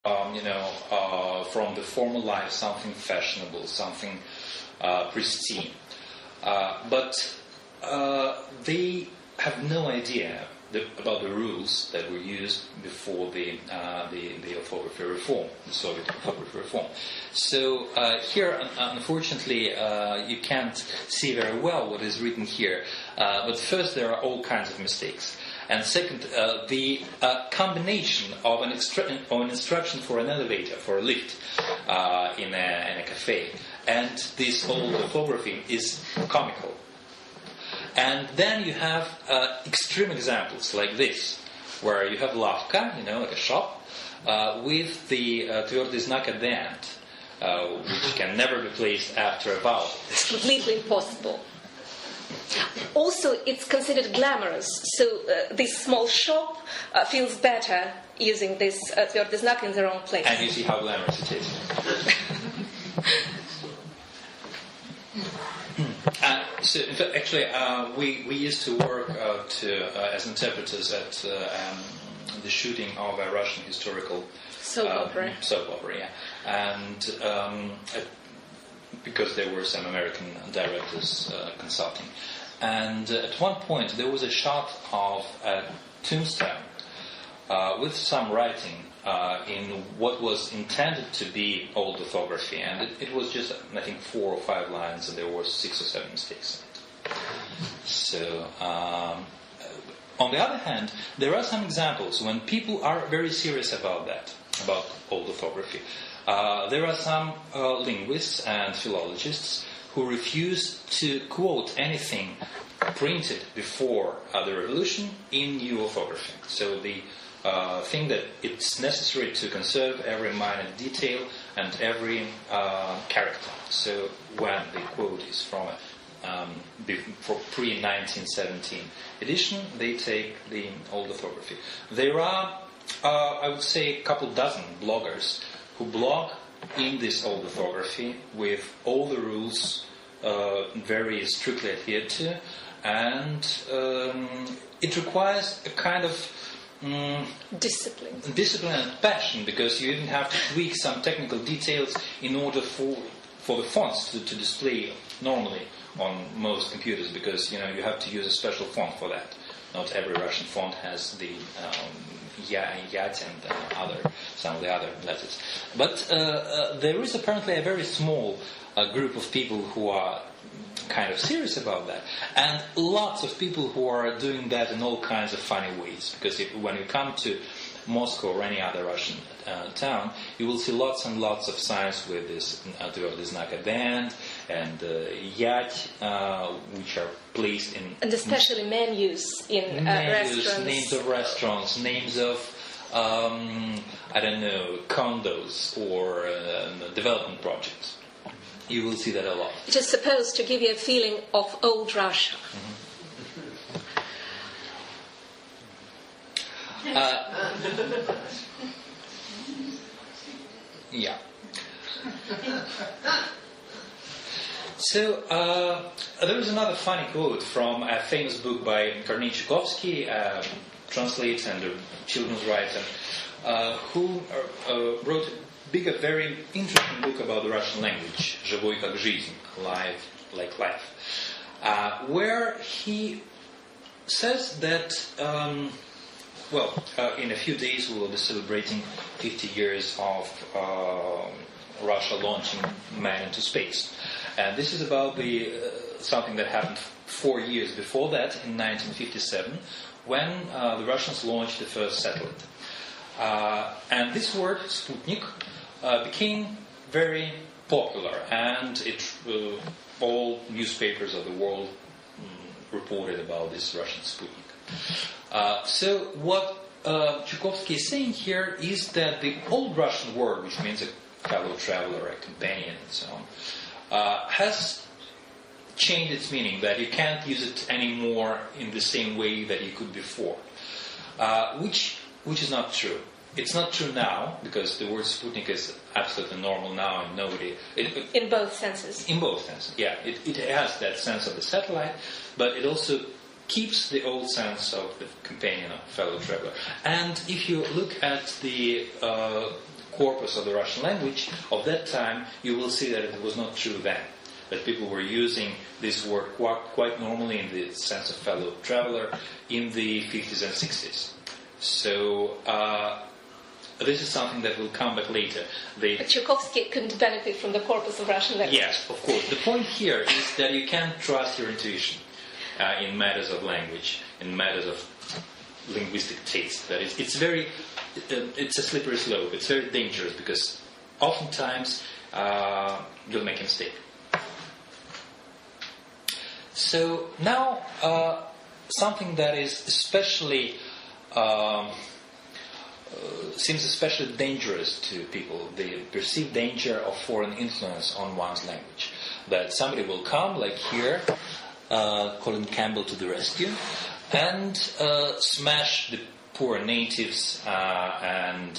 from the formal life, something fashionable, something pristine. But they have no idea about the rules that were used before the orthography reform, the Soviet orthography reform. So here, unfortunately, you can't see very well what is written here. But first, there are all kinds of mistakes. And second, the combination of an instruction for an elevator, for a lift in a cafe, and this old orthography is comical. And then you have extreme examples like this, where you have lavka, like a shop, with the tвердый знак at the end, which can never be placed after a vowel. It's completely impossible. Also, it's considered glamorous, so this small shop feels better using this tвердый знак in the wrong place. And you see how glamorous it is. So, in fact, actually, we used to work as interpreters at the shooting of a Russian historical soap opera. Yeah. And because there were some American directors consulting. And at one point, there was a shot of a tombstone with some writing in what was intended to be old orthography, and it was just, I think, 4 or 5 lines, and there were 6 or 7 mistakes in it. So, on the other hand, there are some examples when people are very serious about that, about old orthography. There are some linguists and philologists who refuse to quote anything printed before the revolution in new orthography. So the think that it's necessary to conserve every minor detail and every character. So when the quote is from a pre-1917 edition, they take the old orthography. There are, I would say, a couple dozen bloggers who blog in this old orthography with all the rules very strictly adhered to, and it requires a kind of discipline and passion, because you even have to tweak some technical details in order for the fonts to display normally on most computers, because you have to use a special font for that. Not every Russian font has the Yat and some of the other letters. But there is apparently a very small group of people who are kind of serious about that, and lots of people who are doing that in all kinds of funny ways, because when you come to Moscow or any other Russian town, you will see lots and lots of signs with this tвердый знак at the end, and yat, which are placed in... And especially menus in restaurants. Names of restaurants, names of, condos or development projects. You will see that a lot. It is supposed to give you a feeling of old Russia. Yeah. So there is another funny quote from a famous book by Kornei Chukovsky, translator and a children's writer, who wrote a very interesting book about the Russian language, «Живой как жизнь», life like life, where he says that, in a few days we will be celebrating 50 years of Russia launching man into space. And this is about something that happened 4 years before that, in 1957, when the Russians launched the first satellite. And this word, Sputnik, became very popular, and all newspapers of the world reported about this Russian Sputnik. So what Chukovsky is saying here is that the old Russian word, which means a fellow traveler, a companion, and so on, has changed its meaning, that you can't use it anymore in the same way that you could before, which is not true. It's not true now, because the word Sputnik is absolutely normal now, and nobody... in both senses. In both senses, yeah. It has that sense of the satellite, but it also keeps the old sense of the companion, of fellow traveler. And if you look at the corpus of the Russian language of that time, you will see that it was not true then. That people were using this word quite normally in the sense of fellow traveler in the 50s and 60s. So this is something that will come back later. But Tchaikovsky couldn't benefit from the corpus of Russian language. Yes, of course. The point here is that you can't trust your intuition in matters of language, in matters of linguistic taste. That is, it's a slippery slope. It's very dangerous because oftentimes you'll make a mistake. So now something that is especially seems especially dangerous to people, the perceived danger of foreign influence on one's language. That somebody will come, like here, Colin Campbell to the rescue, and smash the poor natives and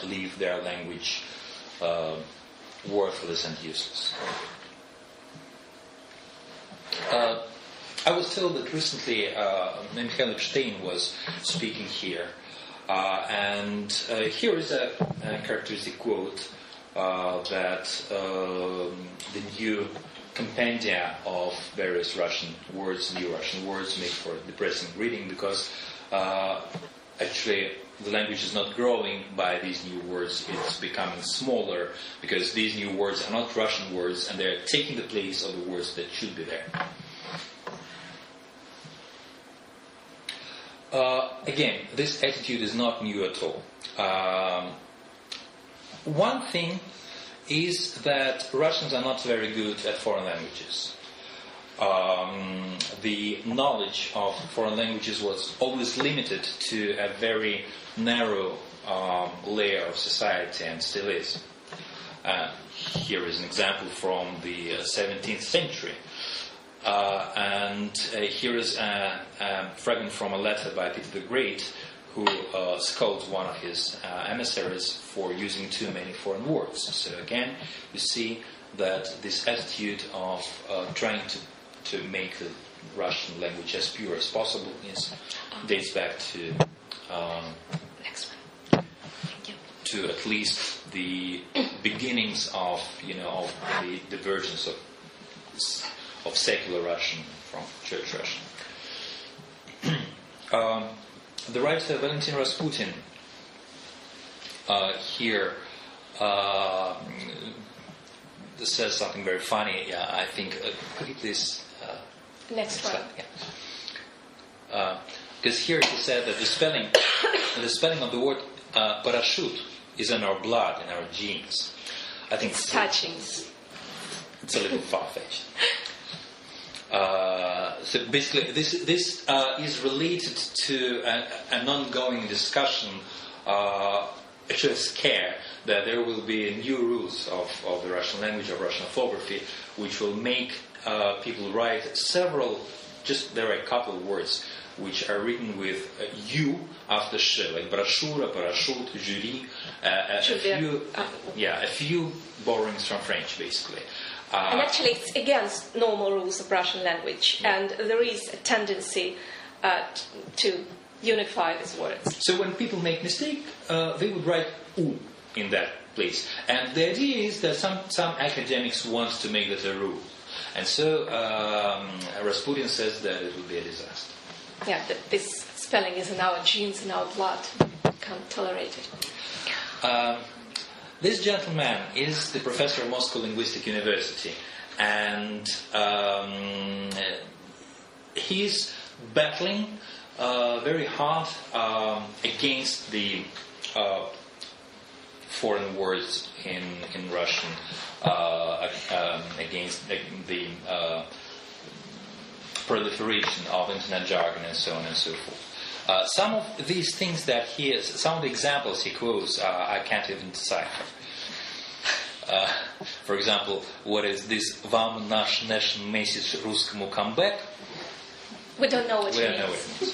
leave their language worthless and useless. I was told that recently Mikhail Epstein was speaking here, and here is a characteristic quote that the new compendia of various Russian words, new Russian words, make for depressing reading because actually the language is not growing by these new words, it's becoming smaller because these new words are not Russian words and they're taking the place of the words that should be there. Again, this attitude is not new at all. One thing is that Russians are not very good at foreign languages. The knowledge of foreign languages was always limited to a very narrow layer of society and still is. Here is an example from the 17th century. And here is a fragment from a letter by Peter the Great, who scolds one of his emissaries for using too many foreign words. So again, you see that this attitude of trying to make the Russian language as pure as possible dates back to to at least the beginnings of the divergence of secular Russian from Church Russian. The writer Valentin Rasputin here says something very funny. I think. Could you please? Next one. Because here he said that the spelling of the word parachute is in our blood, in our genes. I think it's touching. It's a little far-fetched. So basically, this is related to an ongoing discussion, actually a scare, that there will be new rules of the Russian language, of Russian orthography, which will make people write there are a couple of words which are written with U after sh, like brochure, parachute, jury, a few borrowings from French, basically. And actually, it's against normal rules of Russian language, and there is a tendency to unify these words. So when people make mistake, they would write U in that place. And the idea is that some academics want to make that a rule. And so Rasputin says that it would be a disaster. Yeah, that this spelling is in our genes, in our blood. Can't tolerate it. This gentleman is the professor of Moscow Linguistic University, and he's battling very hard against the foreign words in Russian, against the proliferation of internet jargon and so on and so forth. Some of these things that some of the examples he quotes, I can't even decipher. For example, what is this "Вам наш national message русскому comeback"? We don't know what it means.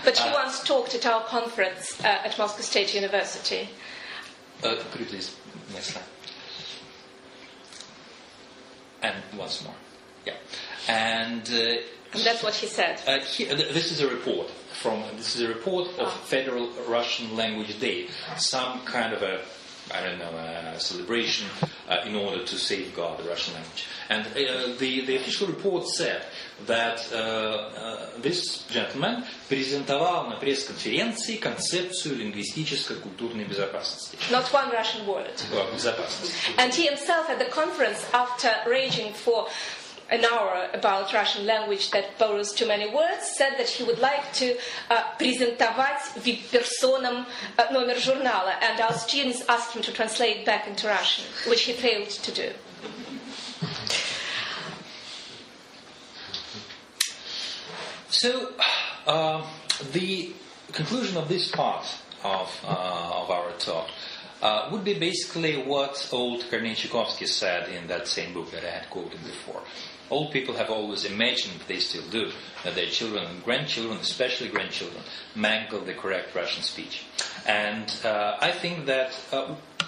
But he once talked at our conference at Moscow State University. Could you please, next slide? And once more. Yeah. And that's what he said. This is a report this is a report of Federal Russian Language Day, some kind of a, I don't know, a celebration in order to safeguard the Russian language. And the official report said that this gentleman презентовал на пресс-конференции концепцию лингвистической культурной безопасности. Not one Russian word. Безопасности. And he himself at the conference, after raging for an hour about Russian language that borrows too many words, said that he would like to презентовать вип-персонам номер журнала, and our students asked him to translate back into Russian, which he failed to do. So, the conclusion of this part of our talk would be basically what old Kornei Tchaikovsky said in that same book that I had quoted before. Old people have always imagined, they still do, that their children and grandchildren, especially grandchildren, mangle the correct Russian speech. And I think that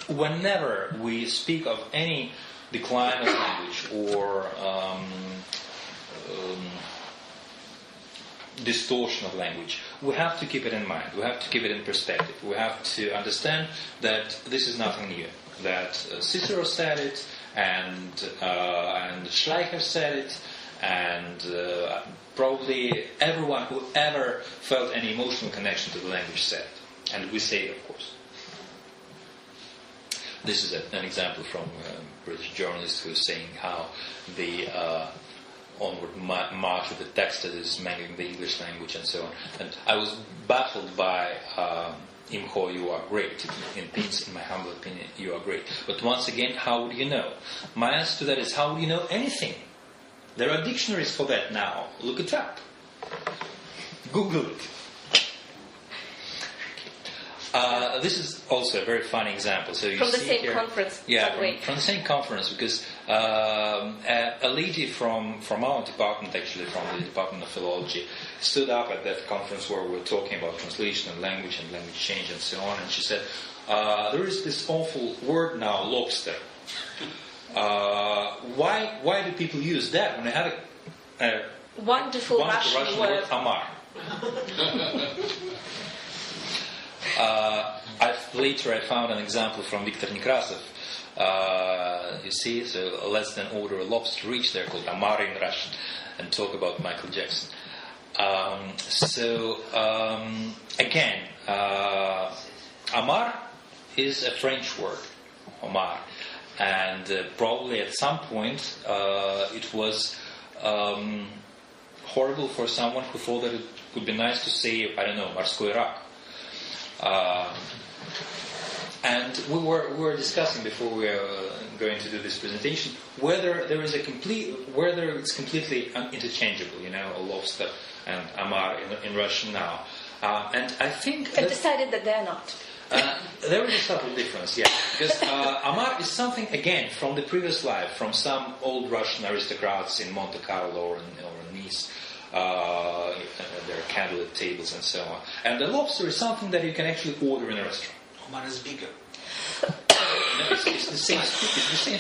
whenever we speak of any decline of language or distortion of language, we have to keep it in mind. We have to keep it in perspective. We have to understand that this is nothing new. That Cicero said it, and Schleicher said it, and probably everyone who ever felt any emotional connection to the language said it. And we say it, of course. This is an example from a British journalist who is saying how the onward march of the text that is mangling the English language and so on. And I was baffled by Imho, you are great. In my humble opinion, you are great. But once again, how would you know? My answer to that is, how would you know anything? There are dictionaries for that now. Look it up. Google it. This is also a very funny example. So you from the see same here, conference, yeah, by the way. From the same conference, because a lady from our department, actually from the Department of Philology, stood up at that conference where we were talking about translation and language change and so on, and she said, there is this awful word now, lobster. Why do people use that when I had a wonderful Russian word, amar? Later I found an example from Viktor Nekrasov. You see, so less than order a lobster reach there called Amar in Russian, and talk about Michael Jackson. Again, Amar is a French word, Omar, and probably at some point it was horrible for someone who thought that it would be nice to say, I don't know, морской рак. And we were discussing before we were going to do this presentation whether it's completely interchangeable, a lobster and amar in Russian now. And I think I've decided that they're not. There is a subtle difference, yeah, because amar is something again from the previous life, from some old Russian aristocrats in Monte Carlo or in Nice. There are candlelit tables and so on. And the lobster is something that you can actually order in a restaurant. Omar is bigger. No, it's the same. It's the same.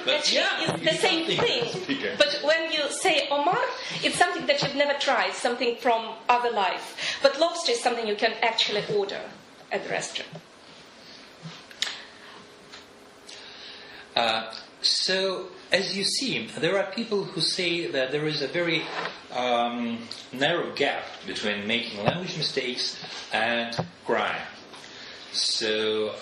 But actually, it's the same thing. But when you say Omar, it's something that you've never tried, something from other life. But lobster is something you can actually order at the restaurant. So, as you see, there are people who say that there is a very narrow gap between making language mistakes and crime. So,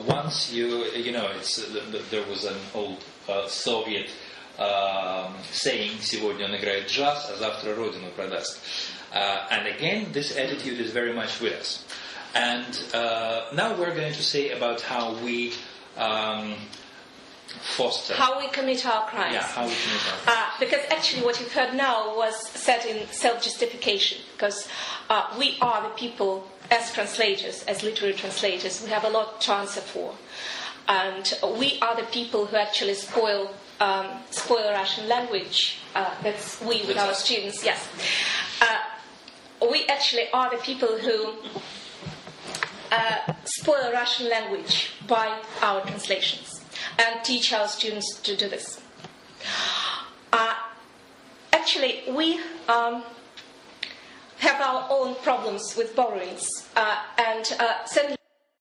once there was an old Soviet saying, «Сегодня он играет джаз, а завтра родину продаст». And again, this attitude is very much with us. And now we're going to say about how we foster. How we commit our crimes. Yeah, how we commit our crimes. Because actually what you've heard now was said in self-justification. Because we are the people, as translators, as literary translators, we have a lot to answer for. And we are the people who actually spoil Russian language. That's we with our students, yes. We actually are the people who spoil Russian language by our translations and teach our students to do this. Actually, we have our own problems with borrowings, and certainly